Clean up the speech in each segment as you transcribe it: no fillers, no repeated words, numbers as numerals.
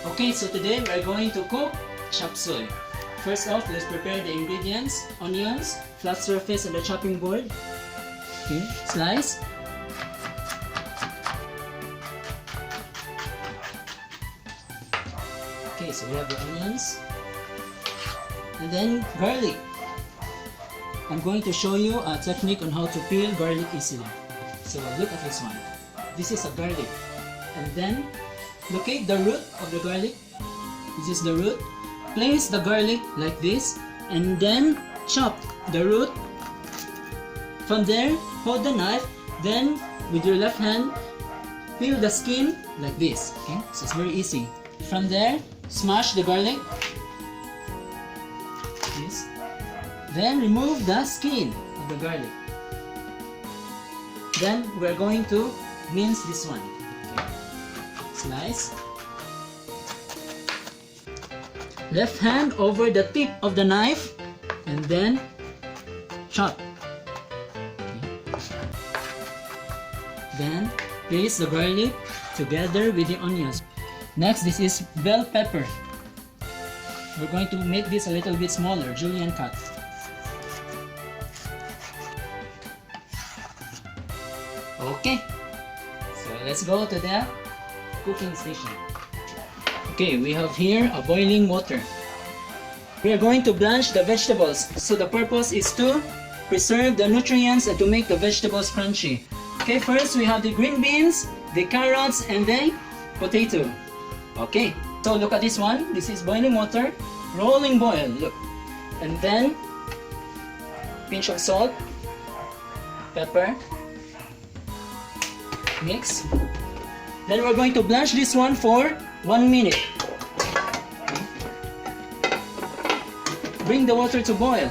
Okay, so today we are going to cook chopsuey. First off, let's prepare the ingredients. Onions, flat surface on the chopping board. Okay, slice. Okay, so we have the onions. And then garlic. I'm going to show you a technique on how to peel garlic easily. So look at this one. This is a garlic. And then locate the root of the garlic. This is the root. Place the garlic like this and then chop the root. From there, hold the knife. Then with your left hand, peel the skin like this. Okay, so it's very easy. From there, smash the garlic. This. Then remove the skin of the garlic. Then we're going to mince this one. Okay. Slice. Left hand over the tip of the knife and then chop. Okay. Then place the garlic together with the onions. Next, this is bell pepper. We're going to make this a little bit smaller, julienne cut. Okay, so let's go to the cooking station. Okay, we have here a boiling water. We are going to blanch the vegetables. So the purpose is to preserve the nutrients and to make the vegetables crunchy. Okay, first we have the green beans, the carrots, and the potato. Okay, so look at this one. This is boiling water, rolling boil, look. And then pinch of salt, pepper, mix. Then we're going to blanch this one for 1 minute. Okay. Bring the water to boil.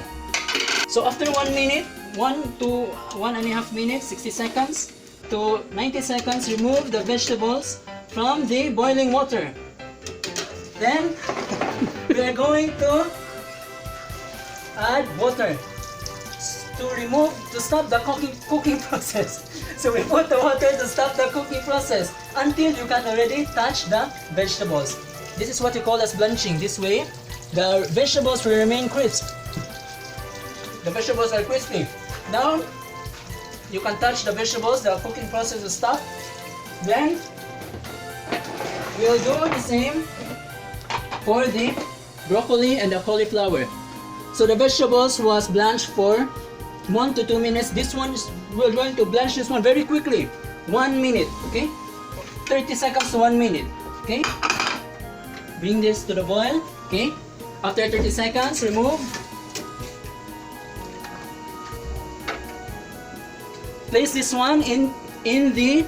So after 1 minute, 1 to 1.5 minutes, 60 seconds to 90 seconds, remove the vegetables from the boiling water. Then we are going to add water to stop the cooking process. So we put the water to stop the cooking process until you can already touch the vegetables. This is what we call as blanching. This way, the vegetables will remain crisp. The vegetables are crispy. Now, you can touch the vegetables, the cooking process will stop. Then, we'll do the same for the broccoli and the cauliflower. So the vegetables was blanched for 1 to 2 minutes. This one we're going to blanch this one very quickly. 1 minute, okay? 30 seconds to 1 minute, okay? Bring this to the boil, okay? After 30 seconds, remove. Place this one in the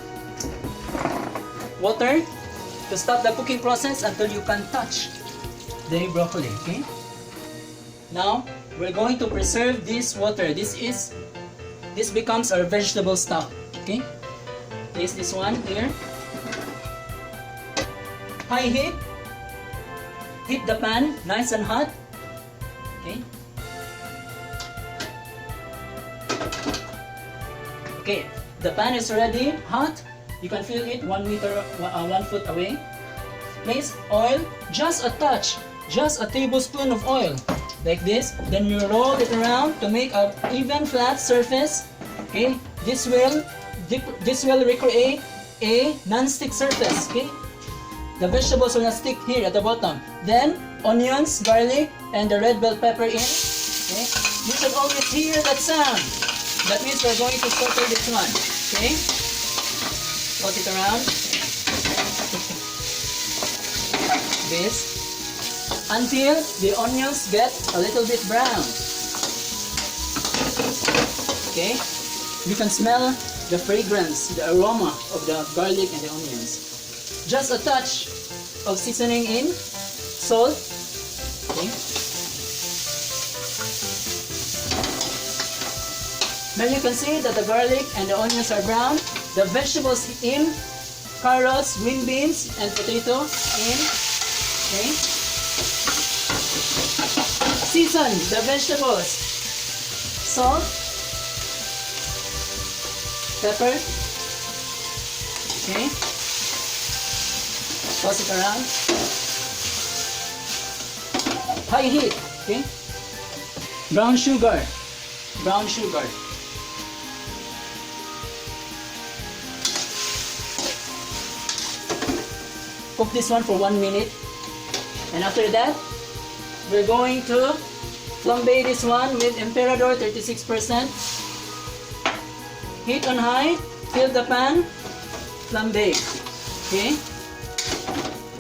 water to stop the cooking process until you can touch the broccoli, okay? Now, we're going to preserve this water. This becomes our vegetable stock, okay? Place this one here. High heat. Heat the pan nice and hot, okay? Okay, the pan is already hot. You can feel it 1 foot away. Place oil, just a touch, just a tablespoon of oil. Like this, then you roll it around to make an even flat surface. Okay, this will recreate a non-stick surface. Okay, the vegetables will not stick here at the bottom. Then onions, garlic, and the red bell pepper in. Okay, you should always hear that sound. That means we're going to saute this one. Okay, put it around. This. Until the onions get a little bit brown. Okay? You can smell the fragrance, the aroma of the garlic and the onions. Just a touch of seasoning in, salt. Okay? Now you can see that the garlic and the onions are brown. The vegetables in, carrots, green beans, and potato in. Okay? Season the vegetables. Salt, pepper, okay, toss it around. high heat. Okay. Brown sugar. Brown sugar. Cook this one for 1 minute. And after that, we're going to flambe this one with Emperador 36%. Heat on high, fill the pan, flambe. Okay?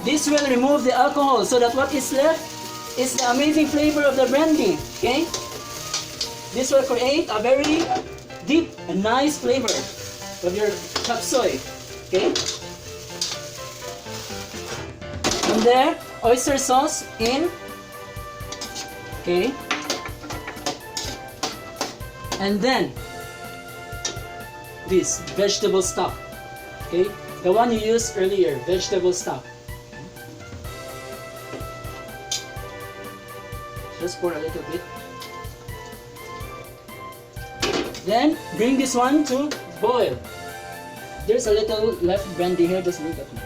This will remove the alcohol so that what is left is the amazing flavor of the brandy. Okay? This will create a very deep and nice flavor of your chopsuey. Okay? And there, oyster sauce in. Okay? And then this vegetable stock. Okay? The one you used earlier, vegetable stock. Just pour a little bit. Then bring this one to boil. There's a little left brandy here, just look at me.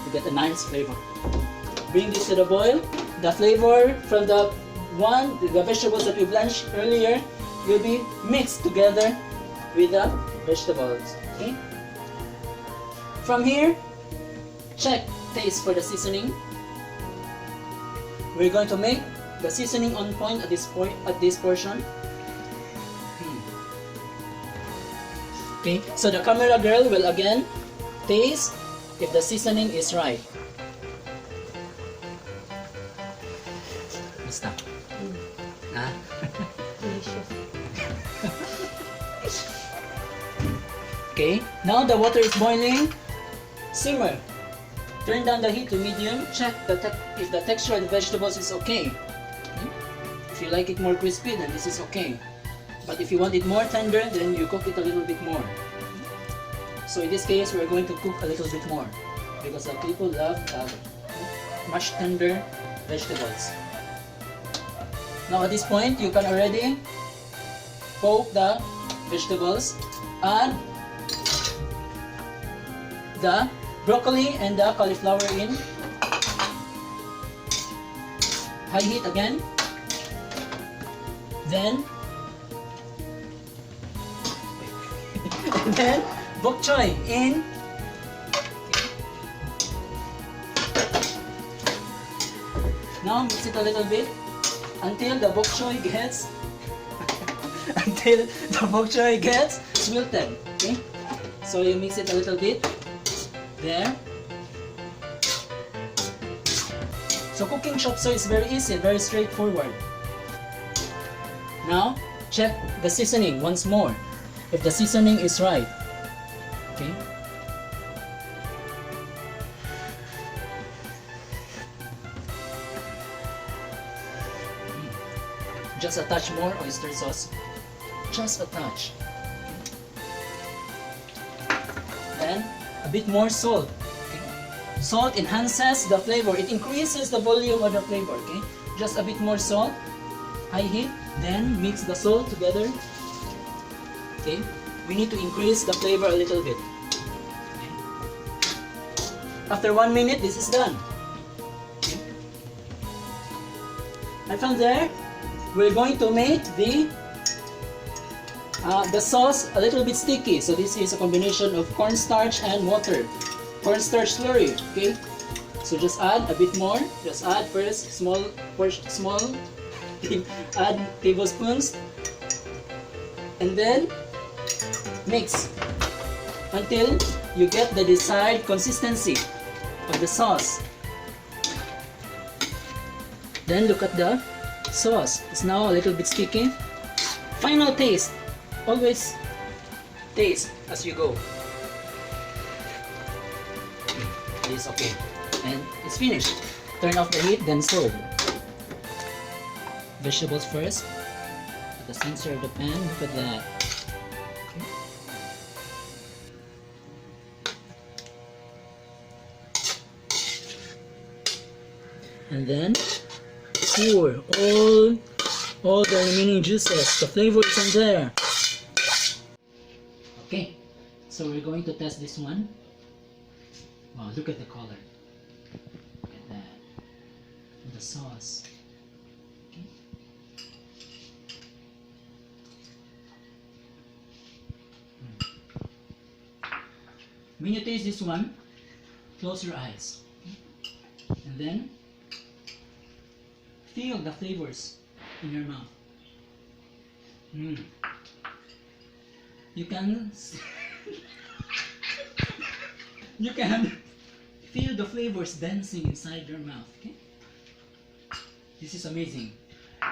You get a nice flavor. Bring this to the boil. The flavor from the vegetables that we blanched earlier will be mixed together with the vegetables. Okay? From here, check taste for the seasoning. We're going to make the seasoning on point at this portion. Okay, so the camera girl will again taste if the seasoning is right. Basta. Ah. Okay, now the water is boiling. Simmer. Turn down the heat to medium. Check if the texture of the vegetables is okay. If you like it more crispy, then this is okay. But if you want it more tender, then you cook it a little bit more. So in this case, we're going to cook a little bit more because the people love much tender vegetables. Now at this point, you can already poke the vegetables, add the broccoli and the cauliflower in. High heat again. Then and then bok choy in. Now mix it a little bit until the bok choy gets wilted. Okay? So you mix it a little bit. There. So cooking chopsuey is very easy, very straightforward. Now, check the seasoning once more. If the seasoning is right. Okay? Just a touch more oyster sauce. Just a touch. Then, a bit more salt. Okay? Salt enhances the flavor. It increases the volume of the flavor. Okay? Just a bit more salt. High heat. Then mix the salt together. Okay? We need to increase the flavor a little bit. Okay? After 1 minute, this is done. Okay? And from there, we're going to make the sauce a little bit sticky. So this is a combination of cornstarch and water. Cornstarch slurry. Okay? So just add a bit more. Just add first small add tablespoons, and then mix until you get the desired consistency of the sauce. Then look at the sauce. It's now a little bit sticky. Final taste. Always taste as you go. It's okay. And it's finished. Turn off the heat, then serve. Vegetables first. At the center of the pan. Look at that. Okay. And then pour all the remaining juices. The flavor is in there. Okay, so we're going to test this one. Wow, look at the color. Look at that. the sauce. Okay. When you taste this one, close your eyes. Okay. And then feel the flavors in your mouth. You can you can feel the flavors dancing inside your mouth. Okay? This is amazing.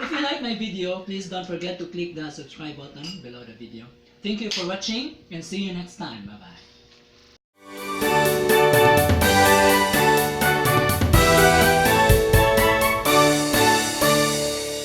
If you like my video, please don't forget to click the subscribe button below the video. Thank you for watching and see you next time. Bye bye.